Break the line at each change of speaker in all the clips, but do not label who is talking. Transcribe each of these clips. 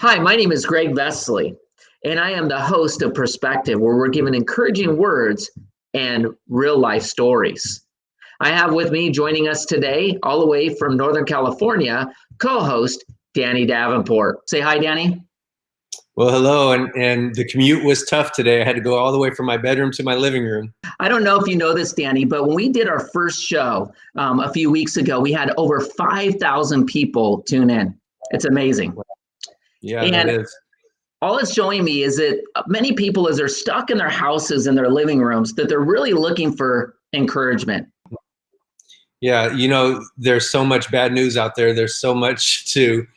Hi, my name is Greg Vesley, and I am the host of Perspective, where we're given encouraging words and real life stories. I have with me joining us today, all the way from Northern California, co host Danny Davenport. Say hi, Danny.
Well, hello, and the commute was tough today. I had to go all the way from my bedroom to my living room.
I don't know if you know this, Danny, but when we did our first show a few weeks ago, we had over 5,000 people tune in. It's amazing.
Yeah, that
And
is.
all it's showing me is that many people, as they're stuck in their houses and their living rooms, that they're really looking for encouragement.
Yeah, there's so much bad news out there. There's so much to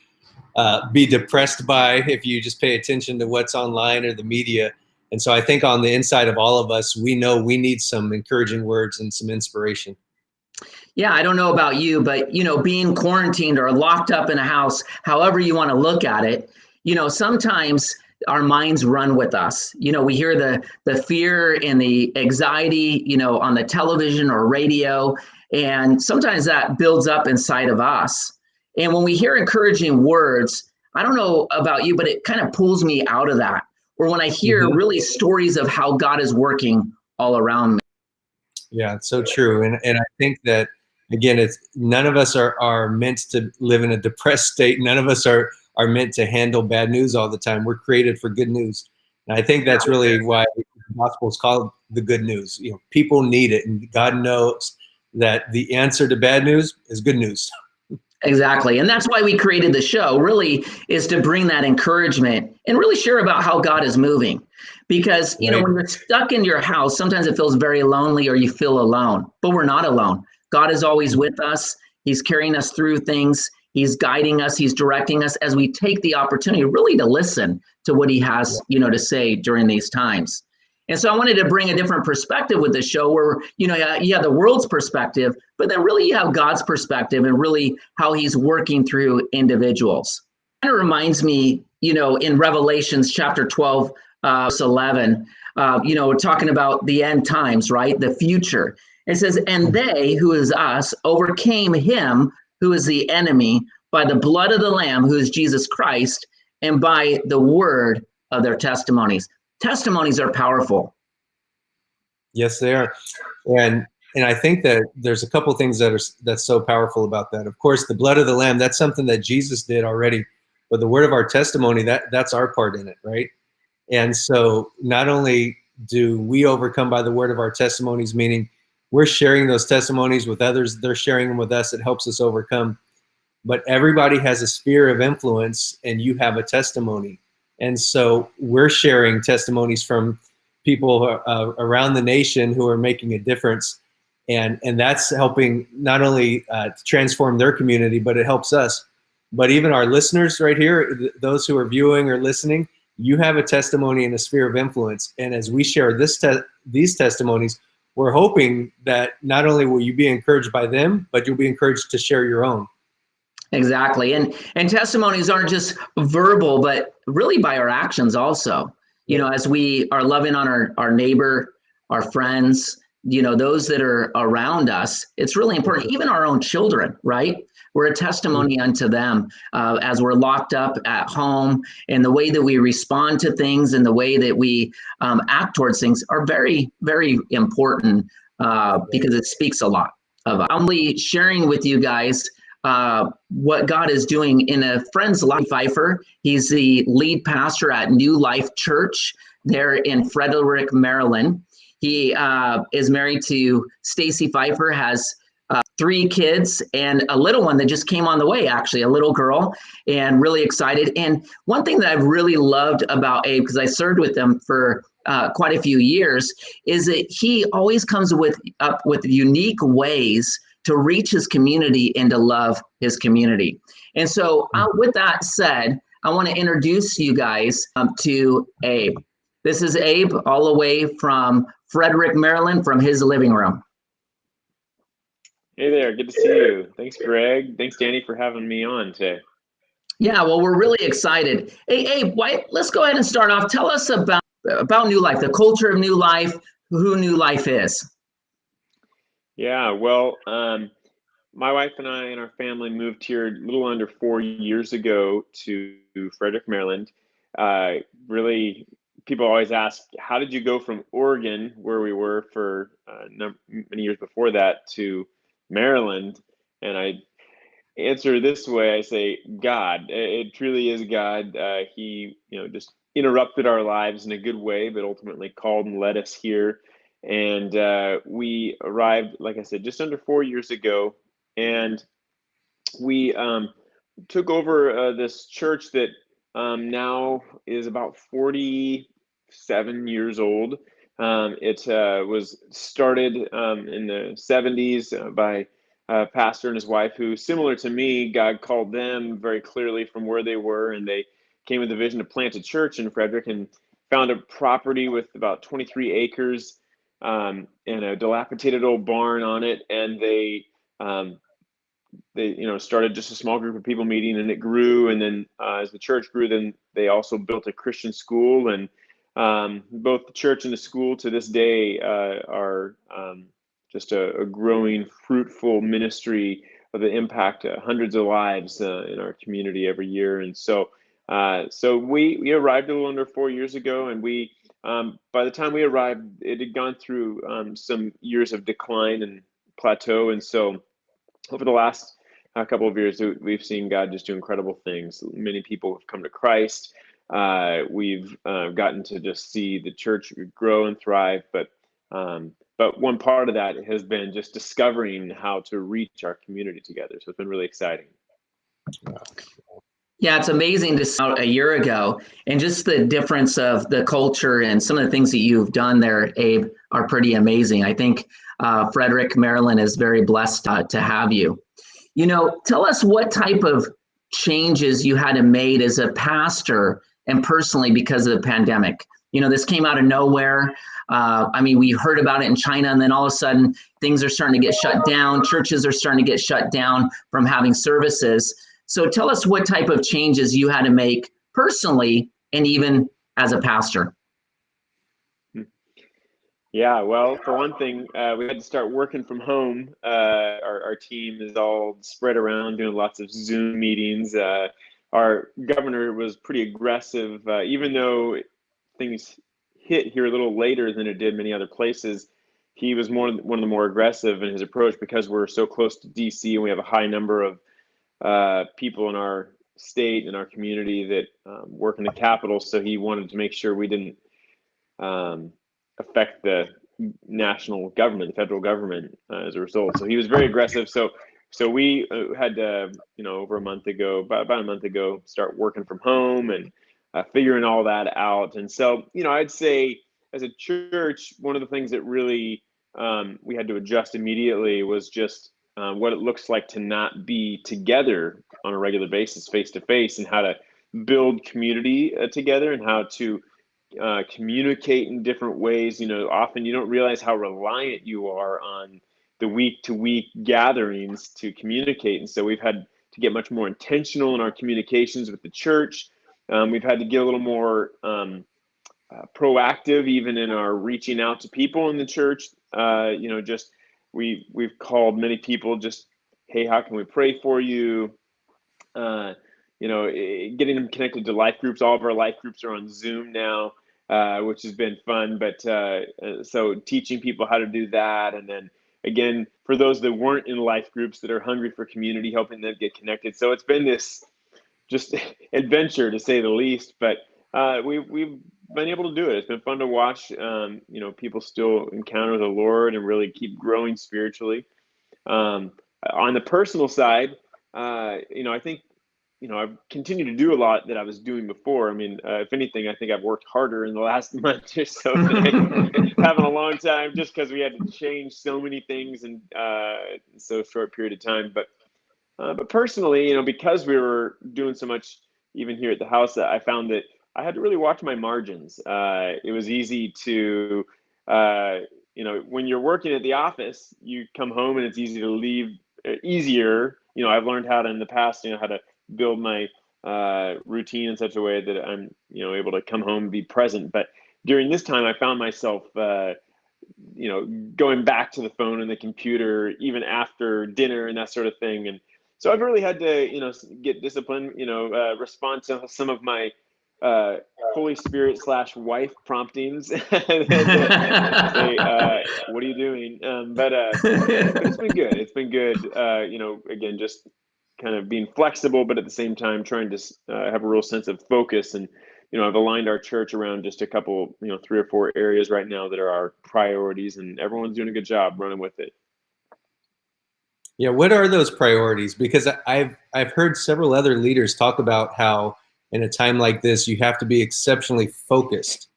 be depressed by if you just pay attention to what's online or the media. And so I think on the inside of all of us, we know we need some encouraging words and some inspiration.
Yeah, I don't know about you, but being quarantined or locked up in a house, however you want to look at it, sometimes our minds run with us. We hear the fear and the anxiety, on the television or radio, and sometimes that builds up inside of us. And when we hear encouraging words, I don't know about you, but it kind of pulls me out of that. Or when I hear really stories of how God is working all around me.
Yeah, it's so true. And I think that, again, it's none of us are meant to live in a depressed state. None of us are meant to handle bad news all the time. We're created for good news. And I think that's really why the gospel is called the good news. People need it, and God knows that the answer to bad news is good news.
Exactly. And that's why we created the show, really, is to bring that encouragement and really share about how God is moving. Because,
Right.
when you're stuck in your house, sometimes it feels very lonely or you feel alone, but we're not alone. God is always with us. He's carrying us through things. He's guiding us. He's directing us as we take the opportunity really to listen to what he has, to say during these times. And so I wanted to bring a different perspective with the show where, you have the world's perspective, but then really you have God's perspective and really how he's working through individuals. It kind of reminds me, in Revelations chapter 12, verse 11, we're talking about the end times, right? The future. It says, and they, who is us, overcame him who is the enemy by the blood of the Lamb, who is Jesus Christ, and by the word of their testimonies. Testimonies are powerful.
Yes, they are. And I think that there's a couple things that's so powerful about that. Of course, the blood of the Lamb, that's something that Jesus did already. But the word of our testimony, that's our part in it, right? And so not only do we overcome by the word of our testimonies, meaning we're sharing those testimonies with others, they're sharing them with us, it helps us overcome. But everybody has a sphere of influence, and you have a testimony. And so we're sharing testimonies from people around the nation who are making a difference. And that's helping not only transform their community, but it helps us. But even our listeners right here, those who are viewing or listening, you have a testimony and a sphere of influence. And as we share these testimonies, we're hoping that not only will you be encouraged by them, but you'll be encouraged to share your own.
Exactly. And testimonies aren't just verbal, but really by our actions also. As we are loving on our neighbor, our friends, those that are around us, it's really important. Even our own children, right? We're a testimony unto them as we're locked up at home, and the way that we respond to things and the way that we act towards things are very, very important because it speaks a lot of us. I'm only sharing with you guys what God is doing in a friend's life. Pfeifer, he's the lead pastor at New Life Church there in Fredrick, Maryland. He is married to Stacy Pfeifer, has 3 kids and a little one that just came on the way, actually, a little girl, and really excited. And one thing that I've really loved about Abe, because I served with him for quite a few years, is that he always comes up with unique ways to reach his community and to love his community. And so with that said, I want to introduce you guys to Abe. This is Abe all the way from Fredrick, Maryland, from his living room.
Hey there, good to see you. Thanks, Greg. Thanks, Danny, for having me on today.
Yeah, well, we're really excited. Hey, Abe, let's go ahead and start off. Tell us about New Life, the culture of New Life, who New Life is.
Yeah, well, my wife and I and our family moved here a little under 4 years ago to Fredrick, Maryland. Really, people always ask, how did you go from Oregon, where we were for many years before that, to Maryland? And I answer this way. I say, God. It truly is God. He, just interrupted our lives in a good way, but ultimately called and led us here. And we arrived, like I said, just under 4 years ago. And we took over this church that now is about 47 years old. It was started in the 70s by a pastor and his wife who, similar to me, God called them very clearly from where they were, and they came with a vision to plant a church in Fredrick and found a property with about 23 acres and a dilapidated old barn on it, and they started just a small group of people meeting, and it grew. And then as the church grew, then they also built a Christian school. And both the church and the school to this day are just a growing, fruitful ministry of the impact hundreds of lives in our community every year. And so we arrived a little under 4 years ago, and we by the time we arrived, it had gone through some years of decline and plateau. And so over the last couple of years, we've seen God just do incredible things. Many people have come to Christ. We've gotten to just see the church grow and thrive. But one part of that has been just discovering how to reach our community together. So it's been really exciting.
Yeah, it's amazing to see a year ago, and just the difference of the culture and some of the things that you've done there, Abe, are pretty amazing. I think Fredrick, Maryland is very blessed to have you. Tell us what type of changes you had to make as a pastor and personally because of the pandemic. This came out of nowhere. We heard about it in China, and then all of a sudden things are starting to get shut down. Churches are starting to get shut down from having services. So tell us what type of changes you had to make personally and even as a pastor.
Yeah, well, for one thing, we had to start working from home. Our team is all spread around doing lots of Zoom meetings. Our governor was pretty aggressive, even though things hit here a little later than it did many other places. He was one of the more aggressive in his approach because we're so close to DC and we have a high number of people in our state and our community that work in the Capitol. So he wanted to make sure we didn't affect the national government, the federal government, as a result. So he was very aggressive. So we had to, over about a month ago, start working from home and figuring all that out. And so, I'd say as a church, one of the things that really we had to adjust immediately was just what it looks like to not be together on a regular basis, face to face, and how to build community together and how to communicate in different ways. Often you don't realize how reliant you are on the week-to-week gatherings to communicate. And so we've had to get much more intentional in our communications with the church. We've had to get a little more proactive even in our reaching out to people in the church. We've called many people just, hey, how can we pray for you? Getting them connected to life groups. All of our life groups are on Zoom now, which has been fun. But so teaching people how to do that. And then again, for those that weren't in life groups that are hungry for community, helping them get connected. So it's been this just adventure, to say the least. But we've been able to do it. It's been fun to watch, people still encounter the Lord and really keep growing spiritually. On the personal side, I think, I've continued to do a lot that I was doing before. If anything, I think I've worked harder in the last month or so than I have in a long time, just because we had to change so many things in so short period of time. But personally, because we were doing so much, even here at the house, I found that I had to really watch my margins. It was easy to, when you're working at the office, you come home and it's easy to leave, easier. I've learned how to, in the past, how to build my routine in such a way that I'm, able to come home and be present. But during this time, I found myself going back to the phone and the computer even after dinner and that sort of thing. And so I've really had to, get disciplined, respond to some of my Holy Spirit / wife promptings and say, what are you doing? But it's been good. It's been good. Again, just kind of being flexible, but at the same time trying to have a real sense of focus. And I've aligned our church around just a couple, 3 or 4 areas right now that are our priorities, and everyone's doing a good job running with it.
Yeah, what are those priorities? Because I've heard several other leaders talk about how in a time like this you have to be exceptionally focused,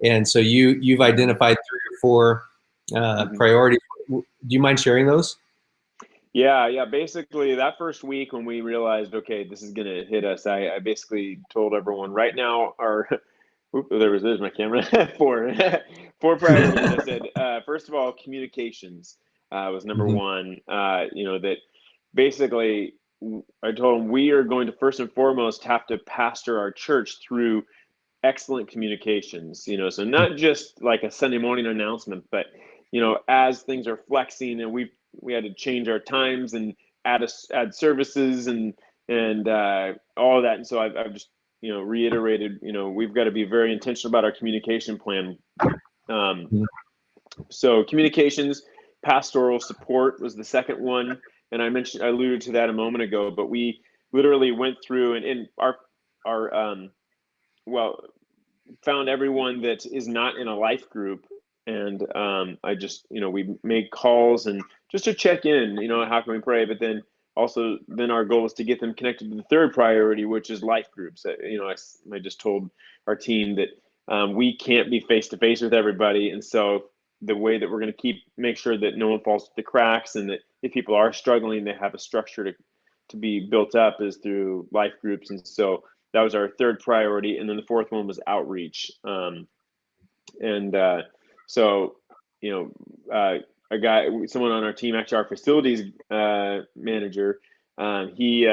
and so you've identified 3 or 4 priorities. Do you mind sharing those?
Yeah. Basically, that first week when we realized, okay, this is going to hit us, I basically told everyone right now there's my camera. 4 priorities. I said, first of all, communications was number 1. That basically I told them we are going to first and foremost have to pastor our church through excellent communications. So not just like a Sunday morning announcement, but as things are flexing and we had to change our times and add services and all of that. And so I've just reiterated, we've got to be very intentional about our communication plan. So communications, pastoral support was the second one, and I alluded to that a moment ago. But we literally went through and found everyone that is not in a life group. And I just, we made calls and just to check in, how can we pray? But then our goal was to get them connected to the third priority, which is life groups. I just told our team that we can't be face to face with everybody. And so the way that we're going to make sure that no one falls through the cracks, and that if people are struggling, they have a structure to be built up, is through life groups. And so that was our third priority. And then the fourth one was outreach. Someone on our team, actually our facilities manager, he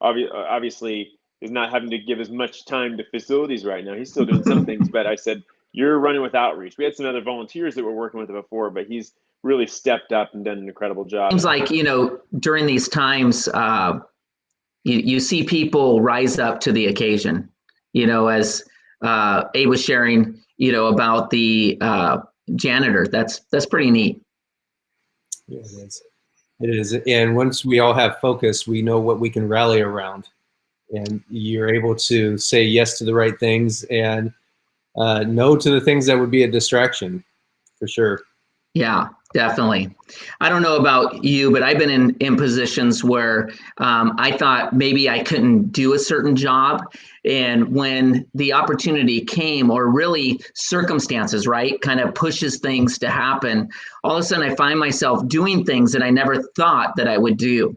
obviously is not having to give as much time to facilities right now. He's still doing some things, but I said, you're running with outreach. We had some other volunteers that were working with him before, but he's really stepped up and done an incredible job.
Seems like, during these times, you see people rise up to the occasion, as Abe was sharing, about the janitor. That's pretty neat.
Yeah, it is. And once we all have focus, we know what we can rally around, and you're able to say yes to the right things and no to the things that would be a distraction, for sure.
Yeah, definitely. I don't know about you, but I've been in positions where I thought maybe I couldn't do a certain job. And when the opportunity came, or really circumstances, right, kind of pushes things to happen, all of a sudden I find myself doing things that I never thought that I would do.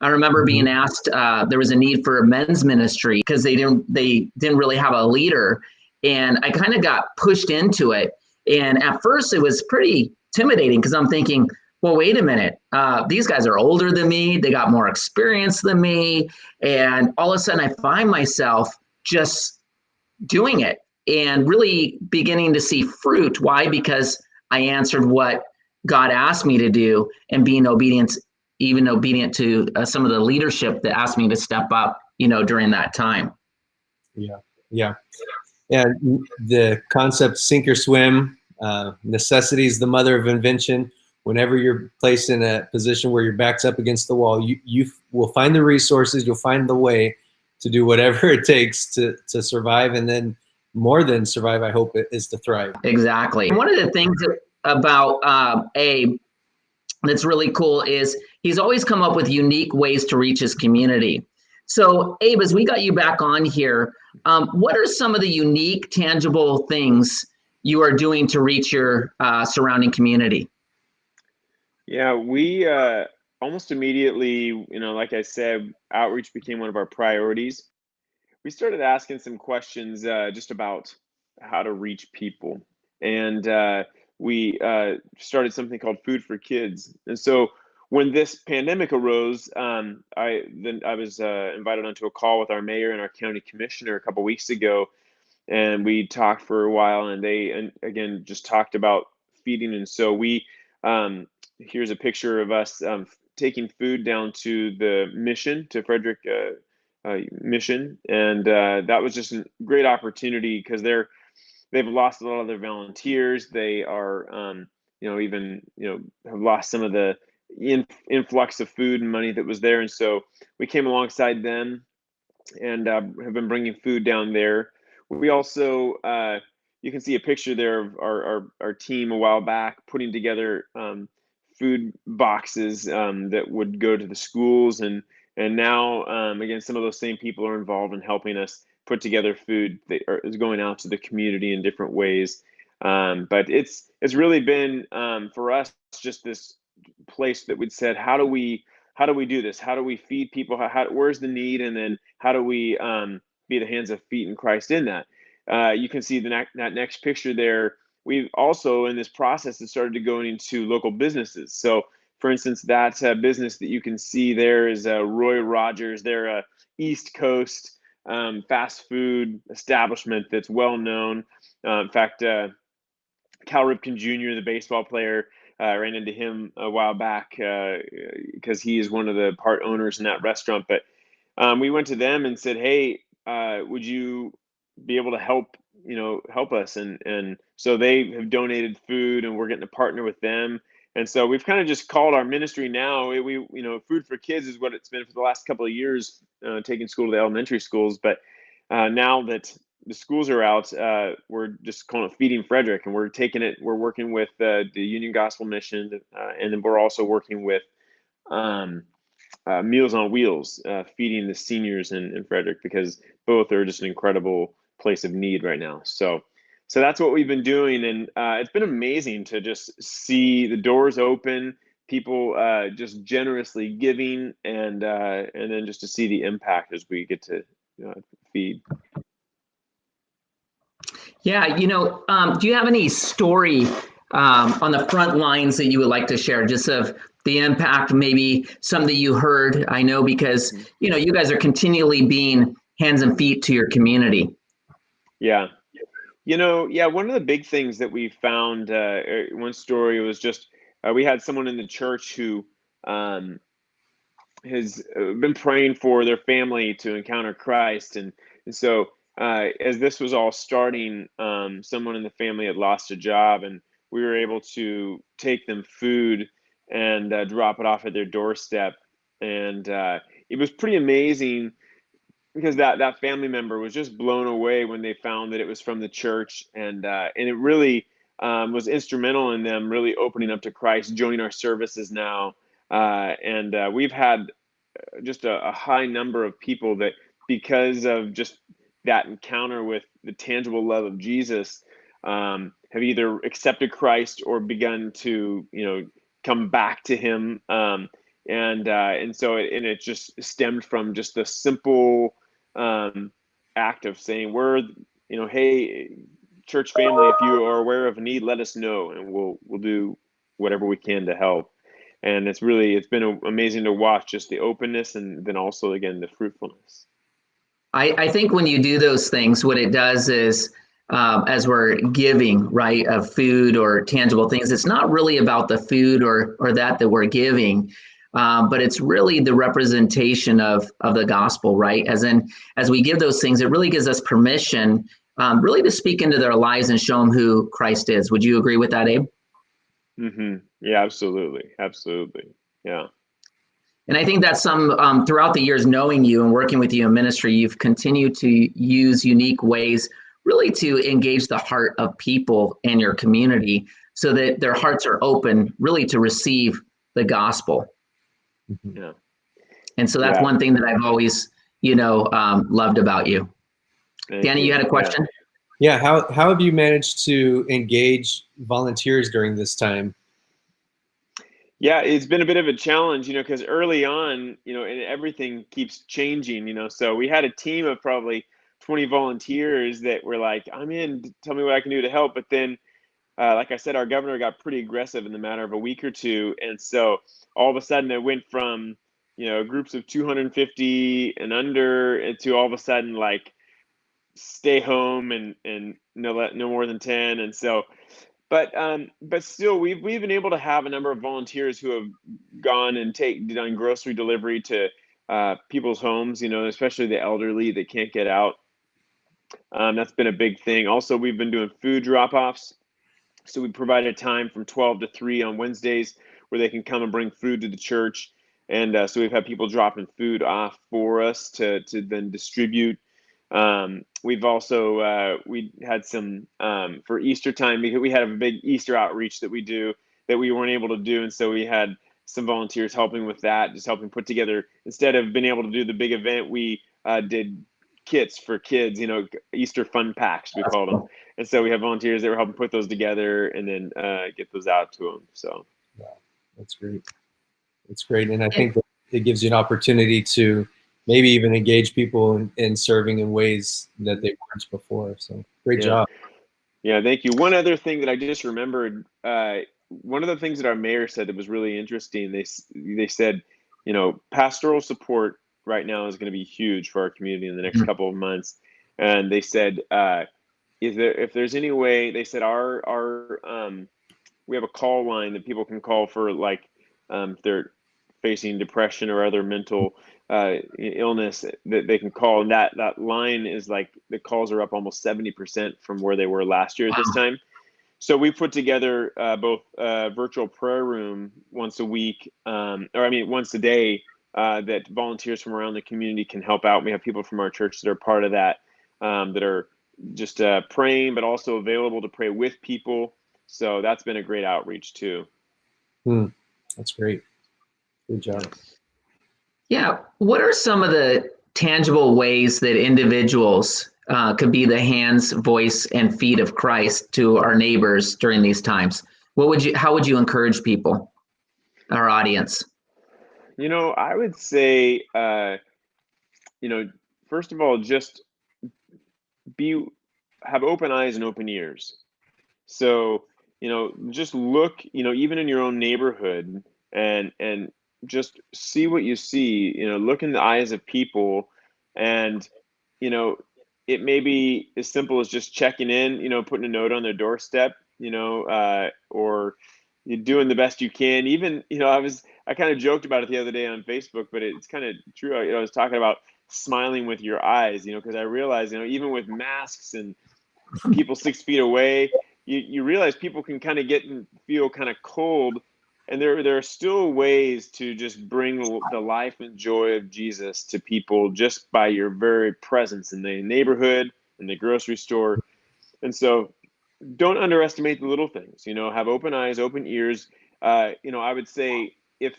I remember being asked, there was a need for a men's ministry because they didn't really have a leader. And I kind of got pushed into it. And at first it was pretty intimidating because I'm thinking, well, wait a minute. These guys are older than me. They got more experience than me. And all of a sudden I find myself just doing it and really beginning to see fruit. Why? Because I answered what God asked me to do and being obedient to some of the leadership that asked me to step up, during that time.
Yeah. And the concept sink or swim, necessity is the mother of invention. Whenever you're placed in a position where your back's up against the wall, you will find the resources, you'll find the way to do whatever it takes to survive, and then more than survive, I hope, is to thrive.
Exactly. One of the things about Abe that's really cool is he's always come up with unique ways to reach his community. So Abe, as we got you back on here, what are some of the unique, tangible things you are doing to reach your surrounding community?
Yeah, we almost immediately, like I said, outreach became one of our priorities. We started asking some questions just about how to reach people. And we started something called Food for Kids. And so when this pandemic arose, I was invited onto a call with our mayor and our county commissioner a couple of weeks ago. And we talked for a while, and they again just talked about feeding. And so we, here's a picture of us taking food down to the mission, to Fredrick mission. And that was just a great opportunity because they've lost a lot of their volunteers. They are, even, have lost some of the influx of food and money that was there. And so we came alongside them and have been bringing food down there. We also, you can see a picture there of our team a while back putting together food boxes that would go to the schools, and now again, some of those same people are involved in helping us put together food that is going out to the community in different ways. But it's really been for us just this place that we'd said, how do we do this? How do we feed people? Where's the need? And then how do we be the hands and feet in Christ in that? You can see that next picture there. We've also, in this process, has started to go into local businesses. So, for instance, that business that you can see there is Roy Rogers. They're a East Coast fast food establishment that's well known. In fact, Cal Ripken Jr., the baseball player, ran into him a while back because he is one of the part owners in that restaurant. But we went to them and said, hey, would you be able to help us? And so they have donated food, and we're getting to partner with them. And so we've kind of just called our ministry now. Food for Kids is what it's been for the last couple of years, taking school to the elementary schools. But now that the schools are out, we're just calling it Feeding Fredrick, and we're taking it. We're working with the Union Gospel Mission, and then we're also working with Meals on Wheels, feeding the seniors in Fredrick, because both are just an incredible place of need right now. So that's what we've been doing, and it's been amazing to just see the doors open, people just generously giving, and then just to see the impact as we get to feed.
Yeah, do you have any story on the front lines that you would like to share, just of the impact, maybe something you heard? I know because, you guys are continually being hands and feet to your community.
Yeah. One of the big things that we found, one story was just, we had someone in the church who has been praying for their family to encounter Christ. And so as this was all starting, someone in the family had lost a job, and we were able to take them food and drop it off at their doorstep. And it was pretty amazing, because that family member was just blown away when they found that it was from the church, and it really was instrumental in them really opening up to Christ, joining our services now, and we've had just a high number of people that, because of just that encounter with the tangible love of Jesus, have either accepted Christ or begun to come back to Him, and so it just stemmed from just the simple act of saying, hey, church family, if you are aware of a need, let us know, and we'll do whatever we can to help. And it's been amazing to watch just the openness, and then also, again, the fruitfulness.
I think when you do those things, what it does is, as we're giving, right, of food or tangible things, it's not really about the food or that we're giving. But it's really the representation of the gospel, right? As we give those things, it really gives us permission, really to speak into their lives and show them who Christ is. Would you agree with that, Abe?
Mm-hmm. Yeah, absolutely. Yeah.
And I think that's throughout the years, knowing you and working with you in ministry, you've continued to use unique ways really to engage the heart of people in your community, so that their hearts are open really to receive the gospel.
Yeah.
And so that's one thing that I've always, loved about you. Danny, you had a question?
Yeah. How have you managed to engage volunteers during this time?
Yeah, it's been a bit of a challenge, because early on, and everything keeps changing, so we had a team of probably 20 volunteers that were like, I'm in, tell me what I can do to help. But then, like I said, our governor got pretty aggressive in the matter of a week or two. And so all of a sudden it went from, groups of 250 and under to all of a sudden, like, stay home and no more than 10. And so But still, we've been able to have a number of volunteers who have gone and done grocery delivery to people's homes, especially the elderly that can't get out. That's been a big thing. Also, we've been doing food drop-offs. So we provided time from 12 to 3 on Wednesdays where they can come and bring food to the church. And so we've had people dropping food off for us to then distribute. We've also, we had some, for Easter time, because we had a big Easter outreach that we do that we weren't able to do. And so we had some volunteers helping with that, just helping put together, instead of being able to do the big event, we did kits for kids, Easter fun packs, we called them. And so we have volunteers that were helping put those together and then get those out to them. So,
yeah, that's great. That's great. And I think that it gives you an opportunity to maybe even engage people in serving in ways that they weren't before. So great job.
Yeah, thank you. One other thing that I just remembered, one of the things that our mayor said that was really interesting, they said, pastoral support right now is going to be huge for our community in the next couple of months. And they said, if there's any way, they said we have a call line that people can call for, if they're facing depression or other mental illness, that they can call. And that line is the calls are up almost 70% from where they were last year at this time. So we put together both a virtual prayer room once a week, once a day, that volunteers from around the community can help out. We have people from our church that are part of that, that are just praying, but also available to pray with people. So that's been a great outreach too.
That's great. Good job.
Yeah. What are some of the tangible ways that individuals could be the hands, voice, and feet of Christ to our neighbors during these times? How would you encourage people, our audience?
I would say, first of all, just have open eyes and open ears. So, just look, even in your own neighborhood, and just see what you see, look in the eyes of people, and, it may be as simple as just checking in, putting a note on their doorstep, or you're doing the best you can. Even, I kind of joked about it the other day on Facebook, but it's kind of true. I was talking about smiling with your eyes, because I realized, even with masks and people 6 feet away, you realize people can kind of get and feel kind of cold. And there are still ways to just bring the life and joy of Jesus to people just by your very presence in the neighborhood, in the grocery store. And so don't underestimate the little things, have open eyes, open ears. I would say if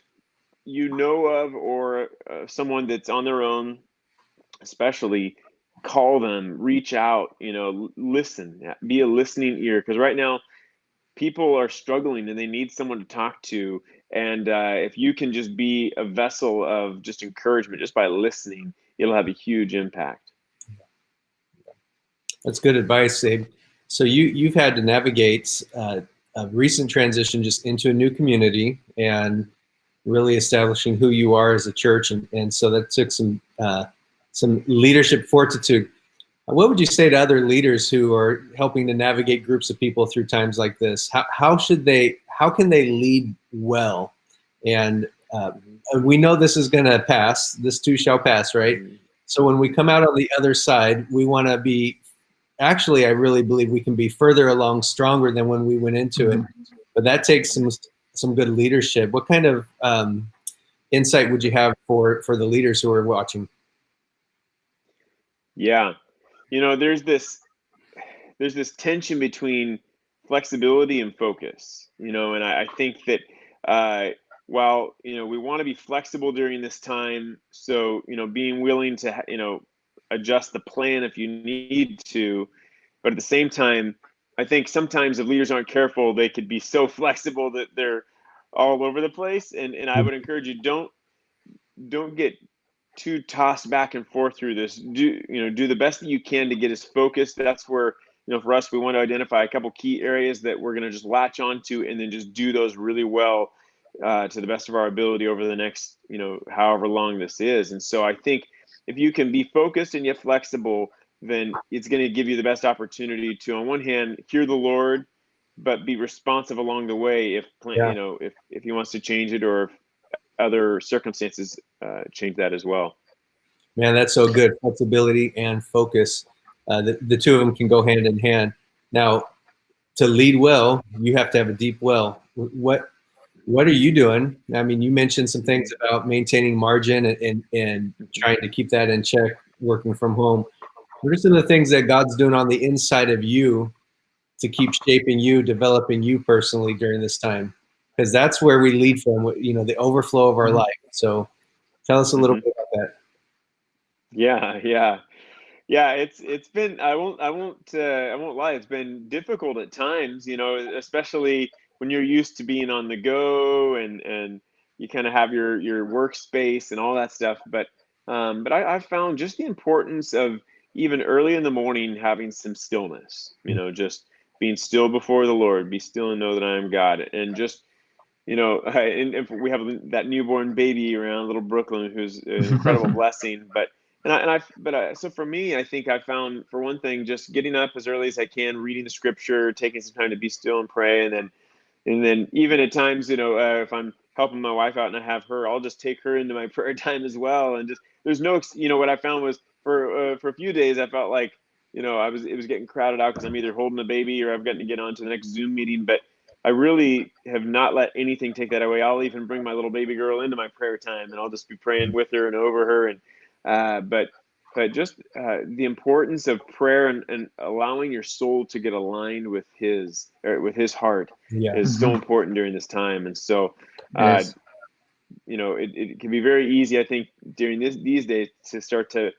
you know of, or someone that's on their own, especially, call them, reach out, listen, be a listening ear. Because right now people are struggling and they need someone to talk to. And if you can just be a vessel of just encouragement, just by listening, it'll have a huge impact.
That's good advice, Abe. So you've had to navigate a recent transition just into a new community and really establishing who you are as a church. And so that took some leadership fortitude. What would you say to other leaders who are helping to navigate groups of people through times like this? How can they lead well? And we know this is going to pass. This too shall pass, right? So when we come out on the other side, we want to be, actually, I really believe we can be further along, stronger than when we went into it. But that takes some good leadership. What kind of insight would you have for the leaders who are watching?
Yeah. There's this tension between flexibility and focus, and I think that while, we want to be flexible during this time. So, being willing to, adjust the plan if you need to, but at the same time, I think sometimes if leaders aren't careful, they could be so flexible that they're all over the place. And I would encourage you, don't get too tossed back and forth through this. Do the best that you can to get us focused. That's where, for us, we want to identify a couple key areas that we're going to just latch onto, and then just do those really well to the best of our ability over the next, however long this is. And so I think if you can be focused and yet flexible, then it's going to give you the best opportunity to, on one hand, hear the Lord, but be responsive along the way if
Yeah.
if he wants to change it, or if other circumstances change that as well.
Man, that's so good. Flexibility and focus. The two of them can go hand in hand. Now, to lead well, you have to have a deep well. What are you doing? I mean, you mentioned some things about maintaining margin and trying to keep that in check, working from home. What are some of the things that God's doing on the inside of you to keep shaping you, developing you personally during this time? Because that's where we lead from, the overflow of our life. So tell us a little bit about that.
Yeah. It's been, I won't lie, it's been difficult at times, especially when you're used to being on the go, and you kind of have your workspace and all that stuff. But I've found just the importance of, even early in the morning, having some stillness, just being still before the Lord. Be still and know that I am God. And just, and we have that newborn baby around, little Brooklyn, who's an incredible blessing. So for me, I think I found, for one thing, just getting up as early as I can, reading the scripture, taking some time to be still and pray. And then even at times, if I'm helping my wife out and I have her, I'll just take her into my prayer time as well. And just, there's no, what I found was, for a few days, I felt like, it was getting crowded out because I'm either holding a baby or I've got to get on to the next Zoom meeting. But I really have not let anything take that away. I'll even bring my little baby girl into my prayer time, and I'll just be praying with her and over her. And but just the importance of prayer, and allowing your soul to get aligned with his heart is so important during this time. And so it can be very easy, I think, during these days, to start to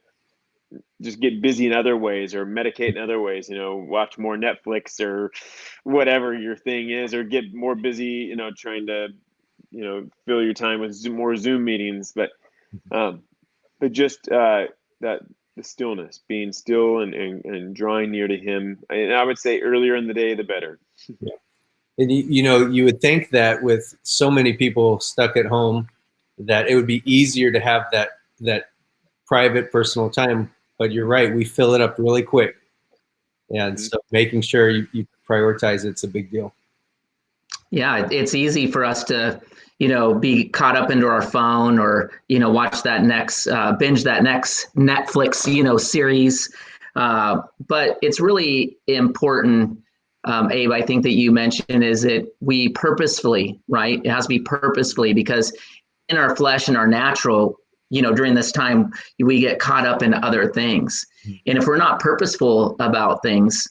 just get busy in other ways, or medicate in other ways, watch more Netflix or whatever your thing is, or get more busy, trying to, fill your time with more Zoom meetings. But just that, the stillness, being still and drawing near to him. And I would say earlier in the day, the better.
Yeah. And you would think that with so many people stuck at home, that it would be easier to have that private, personal time. But you're right, we fill it up really quick. And so making sure you prioritize it's a big deal.
Yeah, it's easy for us to, be caught up into our phone, or, watch that next, binge that next Netflix, series. But it's really important, Abe, I think that you mentioned, is that we purposefully, right? It has to be purposefully, because in our flesh and our natural, during this time, we get caught up in other things. And if we're not purposeful about things,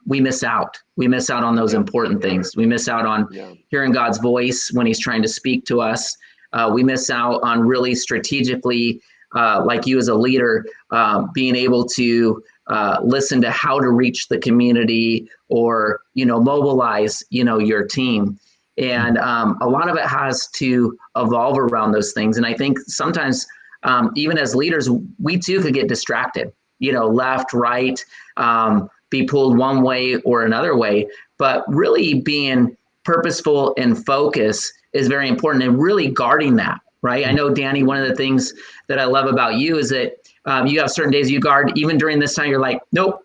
we miss out. We miss out on those important things. We miss out on hearing God's voice when he's trying to speak to us. We miss out on really strategically, like you as a leader, being able to listen to how to reach the community, or, mobilize, your team. And a lot of it has to evolve around those things. And I think sometimes, even as leaders, we too could get distracted, left, right, be pulled one way or another way. But really being purposeful and focus is very important, and really guarding that, right? I know, Danny, one of the things that I love about you is that you have certain days you guard. Even during this time, you're like, nope,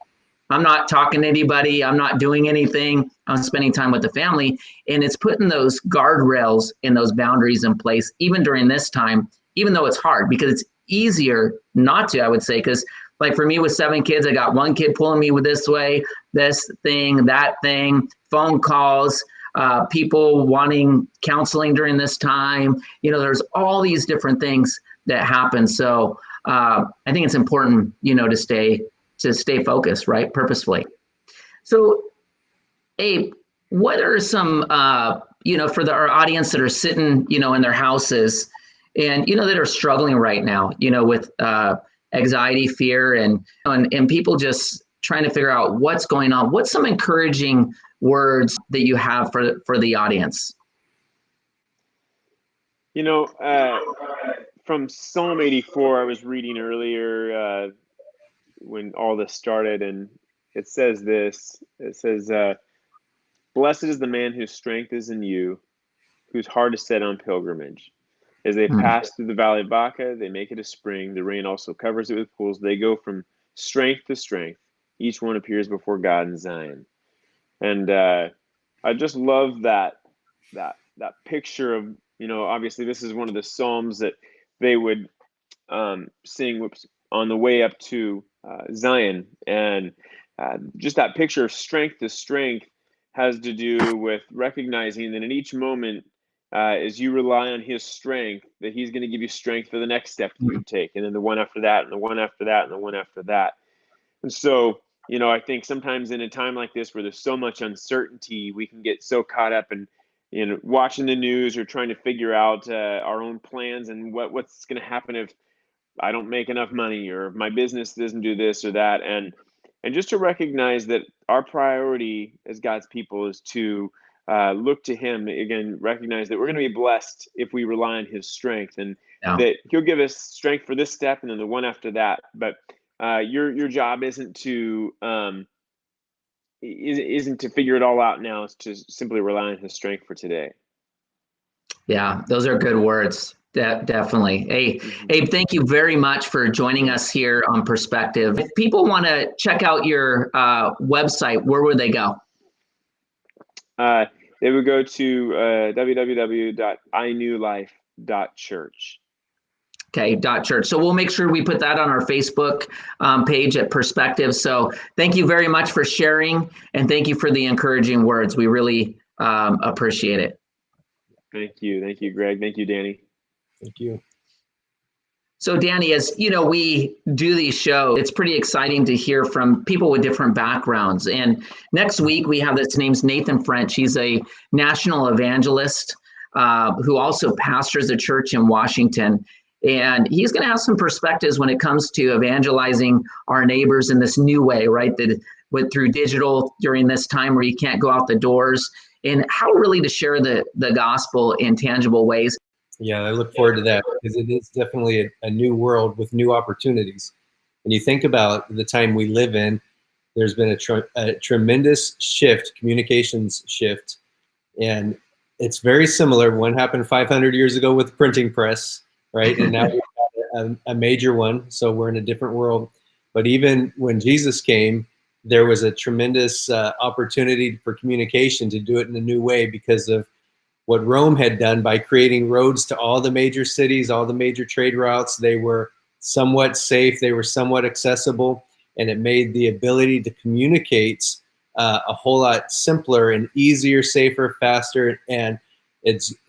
I'm not talking to anybody. I'm not doing anything. I'm spending time with the family. And it's putting those guardrails and those boundaries in place, even during this time, even though it's hard, because it's easier not to, I would say, because like for me with 7 kids, I got one kid pulling me with this way, this thing, that thing, phone calls, people wanting counseling during this time. There's all these different things that happen. So I think it's important, to stay focused, right? Purposefully. So, Abe, what are some, for our audience that are sitting, in their houses and, that are struggling right now, with anxiety, fear, and people just trying to figure out what's going on. What's some encouraging words that you have for the audience?
From Psalm 84, I was reading earlier, when all this started, and it says this. It says, blessed is the man whose strength is in you, whose heart is set on pilgrimage. As they pass through the valley of Baca, they make it a spring. The rain also covers it with pools. They go from strength to strength. Each one appears before God in Zion. And I just love that picture of, obviously this is one of the Psalms that they would sing on the way up to Zion. And just that picture of strength to strength has to do with recognizing that in each moment, as you rely on his strength, that he's going to give you strength for the next step that you take, and then the one after that, and the one after that, and the one after that. And so, I think sometimes in a time like this where there's so much uncertainty, we can get so caught up in, watching the news or trying to figure out our own plans and what's going to happen if I don't make enough money, or if my business doesn't do this or that. And just to recognize that our priority as God's people is to look to him, again, recognize that we're going to be blessed if we rely on his strength, and that he'll give us strength for this step and then the one after that. But your job isn't to figure it all out now. It's to simply rely on his strength for today.
Yeah, those are good words. Definitely. Hey, Abe, thank you very much for joining us here on Perspective. If people want to check out your website, where would they go?
They would go to www.inewlife.church.
Okay, .church. So we'll make sure we put that on our Facebook page at Perspective. So thank you very much for sharing, and thank you for the encouraging words. We really appreciate it.
Thank you. Thank you, Greg. Thank you, Danny.
Thank you.
So Danny, as you know, we do these shows. It's pretty exciting to hear from people with different backgrounds. And next week we have this name's Nathan French. He's a national evangelist who also pastors a church in Washington. And he's going to have some perspectives when it comes to evangelizing our neighbors in this new way, right? That went through digital during this time where you can't go out the doors, and how really to share the gospel in tangible ways.
Yeah, I look forward to that, because it is definitely a new world with new opportunities. When you think about the time we live in, there's been a tremendous shift, communications shift, and it's very similar. One happened 500 years ago with the printing press, right? And now we've got a major one, so we're in a different world. But even when Jesus came, there was a tremendous opportunity for communication to do it in a new way because of what Rome had done by creating roads to all the major cities, all the major trade routes. They were somewhat safe, they were somewhat accessible, and it made the ability to communicate a whole lot simpler and easier, safer, faster, and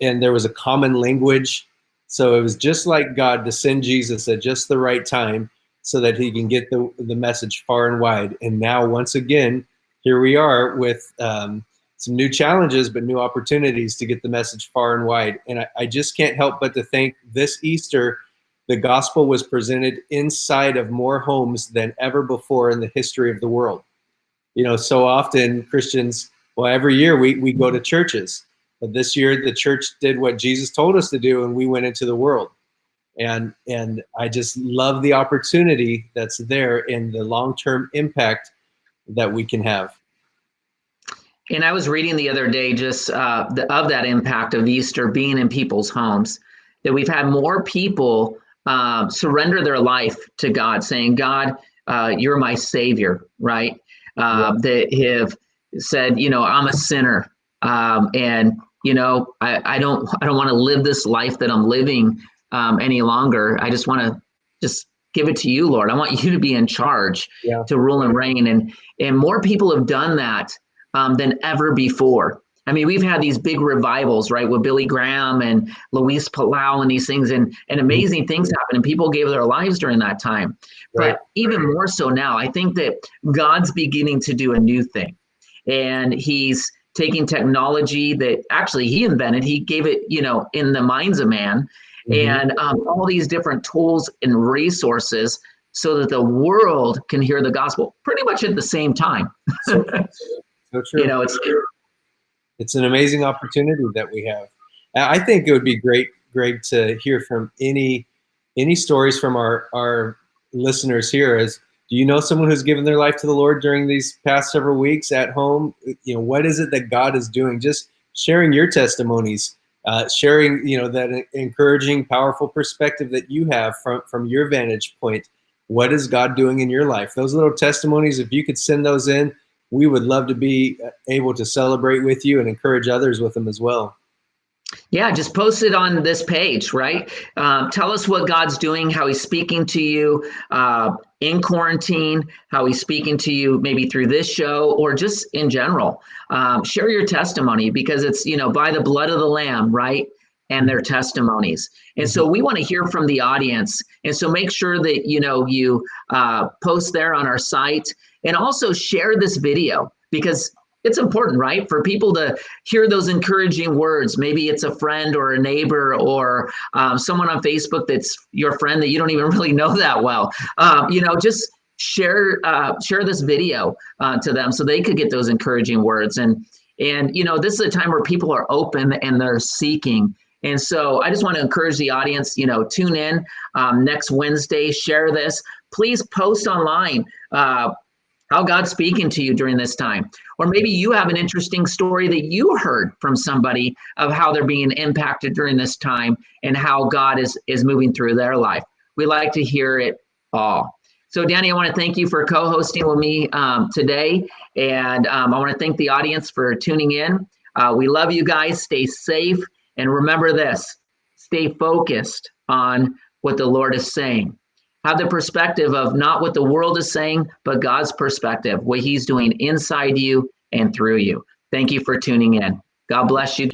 there was a common language. So it was just like God to send Jesus at just the right time so that he can get the message far and wide. And now, once again, here we are with some new challenges, but new opportunities to get the message far and wide. And I just can't help but to think this Easter, the gospel was presented inside of more homes than ever before in the history of the world. So often Christians, every year we go to churches, but this year the church did what Jesus told us to do, and we went into the world. And I just love the opportunity that's there in the long-term impact that we can have.
And I was reading the other day just of that impact of Easter being in people's homes, that we've had more people surrender their life to God, saying, God, you're my savior, right? That have said, I'm a sinner. And, I don't want to live this life that I'm living any longer. I just want to just give it to you, Lord. I want you to be in charge, to rule and reign. And more people have done that than ever before. I mean, we've had these big revivals, right, with Billy Graham and Luis Palau and these things, and amazing things happen, and people gave their lives during that time. Right. But even more so now, I think that God's beginning to do a new thing, and he's taking technology that actually he invented, he gave it, in the minds of man, and all these different tools and resources so that the world can hear the gospel pretty much at the same time.
So true. It's an amazing opportunity that we have. I think it would be great, Greg, to hear from any stories from our listeners here. Do you know someone who's given their life to the Lord during these past several weeks at home? What is it that God is doing? Just sharing your testimonies, sharing, that encouraging, powerful perspective that you have from your vantage point. What is God doing in your life? Those little testimonies, if you could send those in, we would love to be able to celebrate with you and encourage others with them as well.
Yeah, just post it on this page, right? Tell us what God's doing, how he's speaking to you in quarantine, how he's speaking to you maybe through this show or just in general. Share your testimony, because it's, by the blood of the Lamb, right? And their testimonies. And so we want to hear from the audience. And so make sure that, you post there on our site, and also share this video, because it's important, right? For people to hear those encouraging words. Maybe it's a friend or a neighbor or someone on Facebook that's your friend that you don't even really know that well. Just share this video to them so they could get those encouraging words. And this is a time where people are open and they're seeking. And so I just want to encourage the audience, tune in next Wednesday, share this. Please post online how God's speaking to you during this time. Or maybe you have an interesting story that you heard from somebody of how they're being impacted during this time and how God is moving through their life. We like to hear it all. So Danny, I want to thank you for co-hosting with me today. And I want to thank the audience for tuning in. We love you guys. Stay safe. And remember this, stay focused on what the Lord is saying. Have the perspective of not what the world is saying, but God's perspective, what he's doing inside you and through you. Thank you for tuning in. God bless you.